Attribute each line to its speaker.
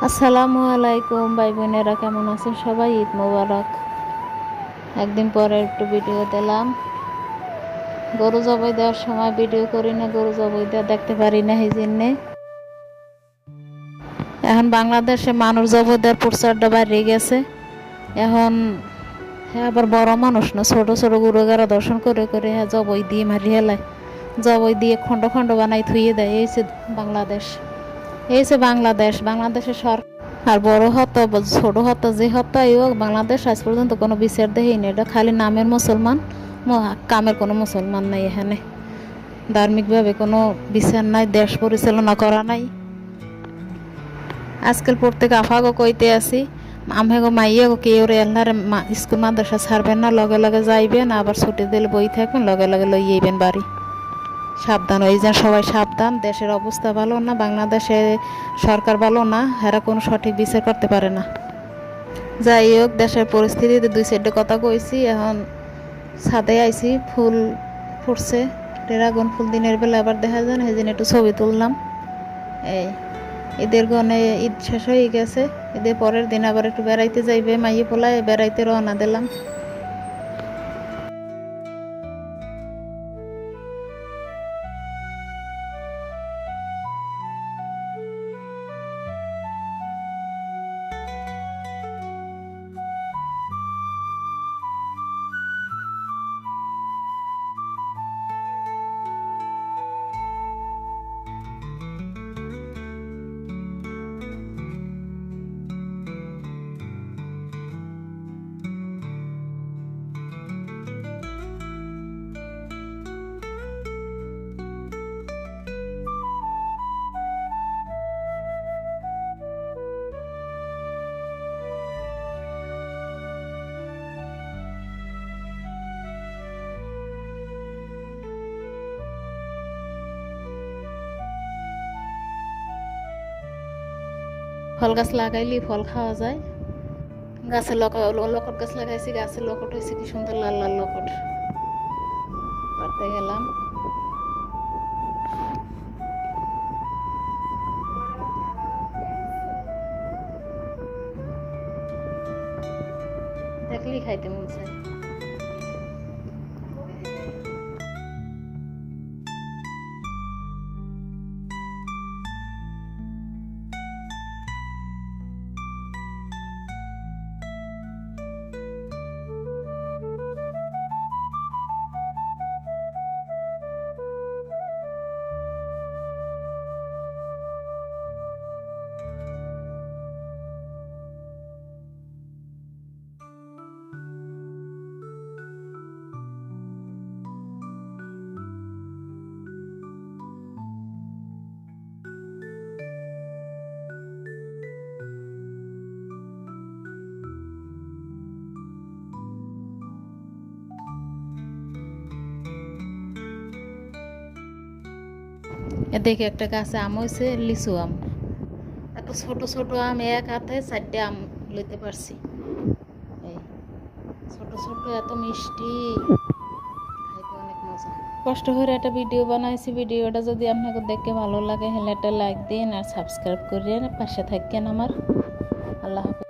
Speaker 1: আসসালামু আলাইকুম ভাই বোনেরা, কেমন আছেন সবাই? ঈদ মোবারক। একদিন পরে একটু ভিডিও দিলাম। গরু জবাই দেওয়ার সময় ভিডিও করি না, গরু জবাই দেওয়া দেখতে পারি না, এই জন্যে। এখন বাংলাদেশে মানুষ জবাই দেওয়ার প্রচারটা বাড়িয়ে গেছে। এখন হ্যাঁ, আবার বড় মানুষ না, ছোট ছোট গরু গারা দর্শন করে করে হ্যাঁ জবাই দিয়ে মারি হেলায়, জবাই দিয়ে খণ্ড খণ্ড বানাই থুয়ে দেয়। এই যে বাংলাদেশ, এই যে বাংলাদেশের সরকার আর বড় হত্যা বা ছোট হত্যা, যে হত্যাই হোক, বাংলাদেশ আজ পর্যন্ত কোনো বিচার দেয়নি। এটা খালি নামের মুসলমান, কামের কোনো মুসলমান নাই এখানে। ধার্মিকভাবে কোনো বিচার নাই, দেশ পরিচালনা করা নাই। আজকাল প্রত্যেক আফাগো কইতে আছি, আমেগো মাইয়াগো কেউ এল্লারে স্কুল মাদ্রাসা ছাড়বেন না, লগে লগে যাইবেন, আবার ছুটি দিলে বই থাকবেন, লগে লগে লইয়েইবেন বাড়ি। সাবধান হয়ে যান সবাই, সাবধান। দেশের অবস্থা ভালো না, বাংলাদেশে সরকার ভালো না, এরা কোনো সঠিক বিচার করতে পারে না। যাই হোক, দেশের পরিস্থিতিতে দুই সাইডে কথা কইছি। এখন ছাদে আইছি, ফুল ফুটছে, ড্রাগন ফুল দিনের বেলা আবার দেখা যায় না, সেই জন্য একটু ছবি তুললাম। এই ঈদের গনে ঈদ শেষ হয়ে গেছে, ঈদের পরের দিন আবার একটু বেড়াইতে যাইবে মাইয়ে পোলায়, বেড়াইতে রওনা দিলাম। ফল গাছ লাগাইলে ফল খাওয়া যায়। গাছে লকট গাছ লাগাইছি, গাছে লকট হয়েছে, কি সুন্দর লাল লাল লকট। পারতে গেলাম। দেখলেই খাইতে মন চায়। দেখে একটা গাছে আম হয়েছে, লিচু আম। এত ছোট ছোট আম, এক হাতে 4টে আম লইতে পারছি। এই ছোট ছোট, এত মিষ্টি, খাইতে অনেক মজা। কষ্ট করে একটা ভিডিও বানাইছি, ভিডিওটা যদি আপনাকে দেখে ভালো লাগে হলে একটা লাইক দিন আর সাবস্ক্রাইব করিয়ে পাশে থাকেন আমার। আল্লাহ হাফেজ।